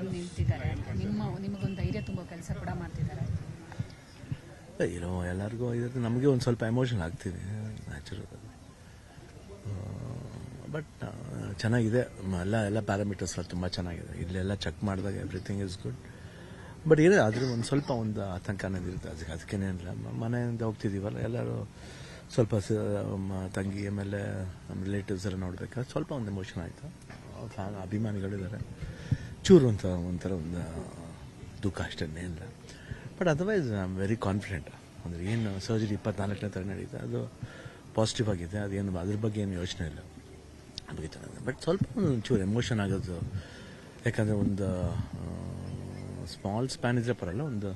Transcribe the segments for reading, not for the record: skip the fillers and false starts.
ಬಂದು ನಿಂತಿದ್ದಾರೆ. ನಿಮಗೊಂದು ಧೈರ್ಯ ತುಂಬೋ ಕೆಲಸ ಕೂಡ ಮಾಡ್ತಿದ್ದಾರೆ. ಏನೋ ಎಲ್ಲರಿಗೂ ಇದಕ್ಕೆ ನಮಗೆ ಒಂದು ಸ್ವಲ್ಪ ಎಮೋಷನ್ ಆಗ್ತೀನಿ ನ್ಯಾಚುರಲ್. ಬಟ್ ಚೆನ್ನಾಗಿದೆ, ಎಲ್ಲ ಪ್ಯಾರಾಮೀಟರ್ಸ್ ತುಂಬ ಚೆನ್ನಾಗಿದೆ. ಇಲ್ಲೆಲ್ಲ ಚೆಕ್ ಮಾಡಿದಾಗ ಎವ್ರಿಥಿಂಗ್ ಇಸ್ ಗುಡ್. ಬಟ್ ಏನೇ ಆದರೂ ಒಂದು ಸ್ವಲ್ಪ ಒಂದು ಆತಂಕ ಅನ್ನೋದು ಇರುತ್ತೆ. ಅದಕ್ಕೇನಿಲ್ಲ, ಮನೆಯಿಂದ ಹೋಗ್ತಿದ್ದೀವಲ್ಲ ಎಲ್ಲರೂ ಸ್ವಲ್ಪ ತಂಗಿ ಆಮೇಲೆ ನಮ್ಮ ರಿಲೇಟಿವ್ಸ್ ಎಲ್ಲ ನೋಡ್ಬೇಕಾದ್ರೆ ಸ್ವಲ್ಪ ಒಂದು ಎಮೋಷನ್ ಆಯಿತು. ಅಭಿಮಾನಿಗಳಿದ್ದಾರೆ, ಚೂರು ಒಂಥರ ಒಂದು ದುಃಖ ಅಷ್ಟೇ ಇಲ್ಲ. But otherwise I am very confident. ಅಂದರೆ ಏನು ಸರ್ಜರಿ 24ನೇ ತಾರೀಕು ನಡೀತೆ, ಅದು ಪಾಸಿಟಿವ್ ಆಗಿದೆ. ಅದೇನು ಅದ್ರ ಬಗ್ಗೆ ಏನು ಯೋಚನೆ ಇಲ್ಲ, ಅದಕ್ಕೆ ಚೆನ್ನಾಗಿದೆ. ಬಟ್ ಸ್ವಲ್ಪ ಒಂಚೂರು ಎಮೋಷನ್ ಆಗೋದು, ಯಾಕಂದರೆ ಒಂದು ಸ್ಮಾಲ್ ಸ್ಪ್ಯಾನ್ ಇದ್ರೆ ಪರಲ್ಲ, ಒಂದು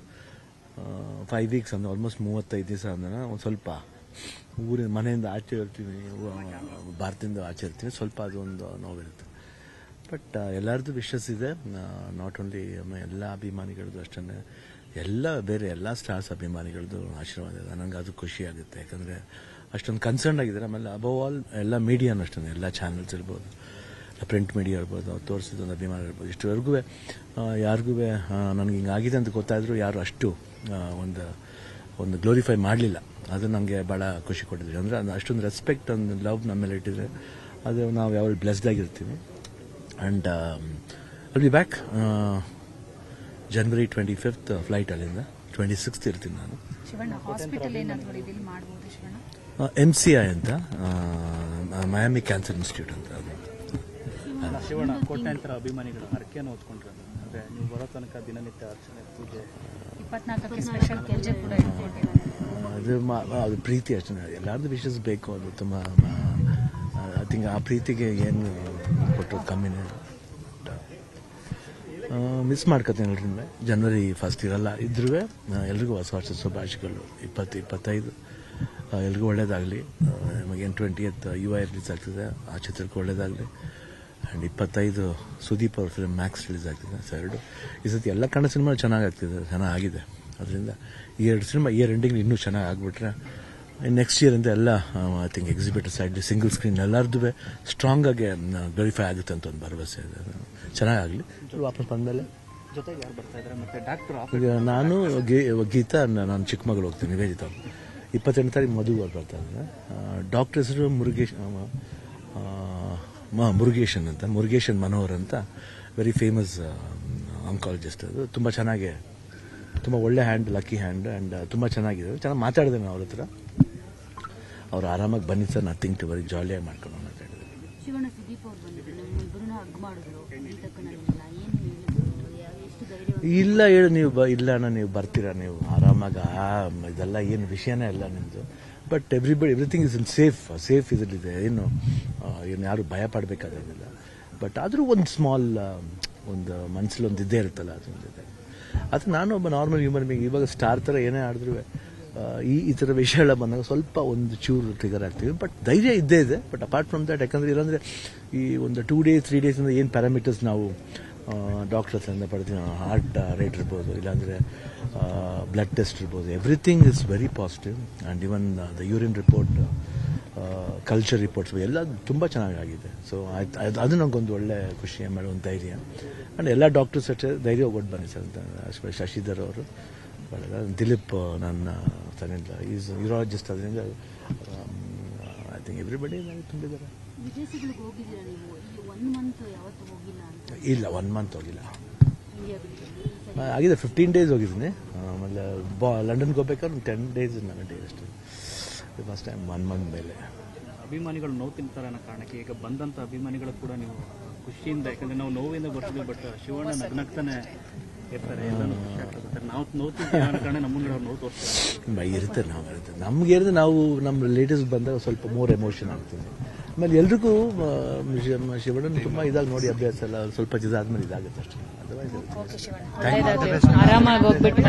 5 ವೀಕ್ಸ್ ಅಂದರೆ ಆಲ್ಮೋಸ್ಟ್ 35 ದಿವಸ ಅಂದ್ರೆ ಒಂದು ಸ್ವಲ್ಪ ಊರಿನ ಮನೆಯಿಂದ ಆಚೆ ಇರ್ತೀವಿ, ಭಾರತದಿಂದ ಆಚೆ ಇರ್ತೀವಿ, ಸ್ವಲ್ಪ ಅದೊಂದು ನೋವಿರುತ್ತೆ. ಬಟ್ ಎಲ್ಲರದ್ದು ವಿಶಸ್ ಇದೆ, ನಾಟ್ ಓನ್ಲಿ ಎಲ್ಲ ಅಭಿಮಾನಿಗಳದ್ದು ಅಷ್ಟೇ, ಬೇರೆ ಎಲ್ಲ ಸ್ಟಾರ್ಸ್ ಅಭಿಮಾನಿಗಳದ್ದು ಆಶೀರ್ವಾದ ಇದೆ. ನನಗೆ ಅದು ಖುಷಿ ಆಗುತ್ತೆ, ಯಾಕಂದರೆ ಅಷ್ಟೊಂದು ಕನ್ಸರ್ನ್ ಆಗಿದ್ದಾರೆ. ಆಮೇಲೆ ಅಬವ್ ಆಲ್ ಎಲ್ಲ ಮೀಡಿಯಾನು ಅಷ್ಟೇ, ಎಲ್ಲ ಚಾನಲ್ಸ್ ಇರ್ಬೋದು, ಪ್ರಿಂಟ್ ಮೀಡಿಯಾ ಇರ್ಬೋದು, ಅವ್ರು ತೋರಿಸಿದೊಂದು ಅಭಿಮಾನ ಇರ್ಬೋದು. ಇಷ್ಟವರೆಗೂ ಯಾರಿಗೂ ನನಗೆ ಹಿಂಗಾಗಿದೆ ಅಂತ ಗೊತ್ತಾದರೂ ಯಾರು ಅಷ್ಟು ಒಂದು ಗ್ಲೋರಿಫೈ ಮಾಡಲಿಲ್ಲ. ಅದು ನನಗೆ ಭಾಳ ಖುಷಿ ಕೊಟ್ಟಿದ್ರಿ. ಅಂದರೆ ಅಷ್ಟೊಂದು ರೆಸ್ಪೆಕ್ಟ್, ಒಂದು ಲವ್ ನಮ್ಮ ಮೇಲೆ ಇಟ್ಟಿದ್ರೆ ಅದು ನಾವು ಯಾವಾಗ ಬ್ಲೆಸ್ಡ್ ಆಗಿರ್ತೀವಿ. And I'll be back January 25th flight, ಅಲ್ಲಿಂದ 26th ಇರ್ತೀನಿ ನಾನು. MCI ಅಂತ, ಮಯಾಮಿ ಕ್ಯಾನ್ಸರ್ ಇನ್ಸ್ಟಿಟ್ಯೂಟ್ ಅಂತ. ಅದು ಶಿವಣ್ಣ ಕೋಟ್ಯಾಂತರ ಅಭಿಮಾನಿಗಳು ಹರಕೆಯನ್ನು ಓದ್ಕೊಂಡ್ರು. ಅಂದರೆ ನೀವು ಬರೋ ತನಕ ದಿನನಿತ್ಯ ಅರ್ಚನೆ, ಪೂಜೆ, 24ಕ್ಕೆ ಸ್ಪೆಷಲ್ ಪೂಜೆ ಕೂಡ ಅದು ಪ್ರೀತಿ ಅಷ್ಟೇ. ಎಲ್ಲರದ್ದು ವಿಶಸ್ ಬೇಕು, ಅದು ತುಂಬ ಐ ಥಿಂಕ್ ಆ ಪ್ರೀತಿಗೆ ಏನು ಕೊಟ್ಟರು ಕಮ್ಮಿನೇ. ಮಿಸ್ ಮಾಡ್ಕೊತೀನಿ ಎಲ್ಲರಿಂದ. January 1st ಇರಲ್ಲ, ಇದ್ರೂ ಎಲ್ರಿಗೂ ಹೊಸ ವರ್ಷದ ಶುಭಾಶಯಗಳು. 2025 ಎಲ್ರಿಗೂ ಒಳ್ಳೇದಾಗಲಿ. ನಮಗೇನು 20th UI ರಿಲೀಸ್ ಆಗ್ತಿದೆ, ಆ ಚಿತ್ರಕ್ಕೆ ಒಳ್ಳೇದಾಗಲಿ. ಆ್ಯಂಡ್ 25 ಸುದೀಪ್ ಅವ್ರ ಫಿಲ್ಮ್ ಮ್ಯಾಕ್ಸ್ ರಿಲೀಸ್ ಆಗ್ತಿದೆ. ಎರಡು ಈ ಸತಿ ಎಲ್ಲ ಕನ್ನಡ ಸಿನಿಮಾ ಚೆನ್ನಾಗಿದೆ. ಅದರಿಂದ ಈ 2 ಸಿನಿಮಾ ಇಯರ್ ಎಂಡಿಂಗ್ ಇನ್ನೂ ಚೆನ್ನಾಗಿ ಆಗಿಬಿಟ್ರೆ ನೆಕ್ಸ್ಟ್ ಇಯರ್ ಅಂತ ಎಲ್ಲ I think exhibitor side, single screen ಎಲ್ಲರದ್ದು ಸ್ಟ್ರಾಂಗ್ ಆಗಿ ಗ್ಲೋರಿಫೈ ಆಗುತ್ತೆ ಅಂತ ಒಂದು ಭರವಸೆ ಇದೆ. ಚೆನ್ನಾಗಾಗಲಿ. ವಾಪಸ್ ಬಂದಮೇಲೆ ಜೊತೆಗೆ ಯಾರು ಬರ್ತಾ ಇದ್ದಾರೆ? ಮತ್ತು ಡಾಕ್ಟರ್ ಈಗ ನಾನು ಗೀತಾ, ನಾನು ಚಿಕ್ಕಮಗಳು ಹೋಗ್ತೀನಿ, ನಿವೇದಿತಾ. 28ನೇ ತಾರೀಕು ಮಧು ಅವ್ರು ಬರ್ತಾ ಇದ್ದಾರೆ. ಡಾಕ್ಟರ್ ಹೆಸರು ಮುರುಗೇಶನ್ ಮನೋಹರ್ ಅಂತ, ವೆರಿ ಫೇಮಸ್ ಆಂಕಾಲಜಿಸ್ಟ್. ಅದು ತುಂಬ ಚೆನ್ನಾಗಿ, ತುಂಬ ಒಳ್ಳೆ ಹ್ಯಾಂಡ್, ಲಕ್ಕಿ ಹ್ಯಾಂಡ್. ಆ್ಯಂಡ್ ತುಂಬ ಚೆನ್ನಾಗಿದೆ, ಚೆನ್ನಾಗಿ ಮಾತಾಡಿದೆ ನಾನು ಅವ್ರ ಹತ್ರ. ಅವ್ರು ಆರಾಮಾಗಿ ಬನ್ನಿ ಸರ್, ನಥಿಂಗ್ ಟು ವೆರಿ ಜಾಲಿಯಾಗಿ ಮಾಡ್ಕೊಂಡು ಮಾತಾಡಿದೆ. ಇಲ್ಲ ಹೇಳು ನೀವು, ಇಲ್ಲ ಅಣ್ಣ ನೀವು ಬರ್ತೀರಾ, ನೀವು ಆರಾಮಾಗಿ, ಇದೆಲ್ಲ ಏನು ವಿಷಯನೇ ಅಲ್ಲ ನಿಮ್ಮದು. But everything is in safe ಇದರಲ್ಲಿದೆ. ಏನು ಯಾರು ಭಯ ಪಡಬೇಕಾಗಿಲ್ಲ. ಬಟ್ ಆದರೂ ಒಂದು ಸ್ಮಾಲ್ ಒಂದು ಮನಸ್ಸಲ್ಲಿ ಒಂದು ಇದ್ದೇ ಇರುತ್ತಲ್ಲ, ಅದೊಂದಿದೆ. ಅದು ನಾನು ಒಬ್ಬ ನಾರ್ಮಲ್ ಹ್ಯೂಮನ್ ಬೀಯಿಂಗ್. ಇವಾಗ ಸ್ಟಾರ್ ಥರ ಏನೇ ಆಡಿದ್ರು ಈ ಥರ ವಿಷಯಗಳ ಬಂದಾಗ ಸ್ವಲ್ಪ ಒಂದು ಚೂರು ಟ್ರಿಗರ್ ಆಗ್ತೀವಿ. ಬಟ್ ಧೈರ್ಯ ಇದ್ದೇ ಇದೆ. ಬಟ್ ಅಪಾರ್ಟ್ ಫ್ರಮ್ ದಟ್, ಯಾಕಂದರೆ ಇಲ್ಲಾಂದರೆ ಈ ಒಂದು 2 days 3 days ಏನು ಪ್ಯಾರಾಮೀಟರ್ಸ್ ನಾವು ಡಾಕ್ಟರ್ಸಿಂದ ಪಡ್ತೀವಿ, ಹಾರ್ಟ್ ರೇಟ್ ಇರ್ಬೋದು, ಇಲ್ಲಾಂದರೆ ಬ್ಲಡ್ ಟೆಸ್ಟ್ ಇರ್ಬೋದು, everything is very positive. And even the urine report, culture reports ಎಲ್ಲ ತುಂಬ ಚೆನ್ನಾಗಿದೆ. ಸೊ ಅದು ನನಗೊಂದು ಒಳ್ಳೆ ಖುಷಿ, ಆಮೇಲೆ ಒಂದು ಧೈರ್ಯ. ಆ್ಯಂಡ್ ಎಲ್ಲ ಡಾಕ್ಟರ್ಸ್ ಅಷ್ಟೇ ಧೈರ್ಯ ಹೋಗ್ಬಿಟ್ಟು ಬನ್ನಿ ಸರ್ ಅಂತ. ಶಶಿಧರ್ ಅವರು, ದಿಲೀಪ್ ನನ್ನ ತನ್ನಿಂದ ಈಸ್ ಯೂರಾಲಜಿಸ್ಟ್. ಅದರಿಂದ ಐ ಥಿಂಕ್ ಎವ್ರಿಬಡಿ ತುಂಬಿದ್ದಾರೆ. ಇಲ್ಲ, 1 month ಹೋಗಿಲ್ಲ. ಆಗಿದೆ 15 days ಹೋಗಿದ್ದೀನಿ. ಆಮೇಲೆ ಲಂಡನ್ಗೆ ಹೋಗ್ಬೇಕಾದ್ರೆ ಒಂದು 10 days 11 days ಅಷ್ಟೇ. ಫಸ್ಟ್ ಟೈಮ್ 1 month ಮೇಲೆ. ಅಭಿಮಾನಿಗಳು ನೋವು ತಿಂತಾರೆ ಅನ್ನೋ ಕಾರಣಕ್ಕೆ ಈಗ ಬಂದಂಥ ಅಭಿಮಾನಿಗಳು ಕೂಡ ನೀವು ಖುಷಿಯಿಂದ, ಯಾಕಂದರೆ ನಾವು ನೋವಿಂದ ಬರ್ತೀವಿ, ಬಟ್ ಶಿವಣ್ಣ ನಗ್ನಗ್ತಾನೆ ಇರ್ತಾರೆ. ನಾವು ನೋವು ತಿಂತೀವಿ ಅನ್ನೋ ಕಾರಣ ನಮ್ಮನ್ನು ಅವ್ರು ನೋವು ತೋರಿಸ್ತಾರೆ. ಇರುತ್ತೆ, ನಮ್ಗೆ ಇರುತ್ತೆ. ನಾವು ನಮ್ಮ ರಿಲೇಟಿವ್ಸ್ ಬಂದಾಗ ಸ್ವಲ್ಪ ಮೋರ್ ಎಮೋಷನ್ ಆಗ್ತೀವಿ. ಆಮೇಲೆ ಎಲ್ರಿಗೂ ಶಿವಣ್ಣನ ತುಂಬ ಇದಾಗಿ ನೋಡಿ ಅಭ್ಯಾಸ ಎಲ್ಲ, ಸ್ವಲ್ಪ ಇದಾದ್ಮೇಲೆ ಇದಾಗುತ್ತೆ ಅಷ್ಟೇ. ಅದರ್ವೈಸ್ ಆರಾಮಾಗಿ ಹೋಗ್ಬಿಟ್ಟು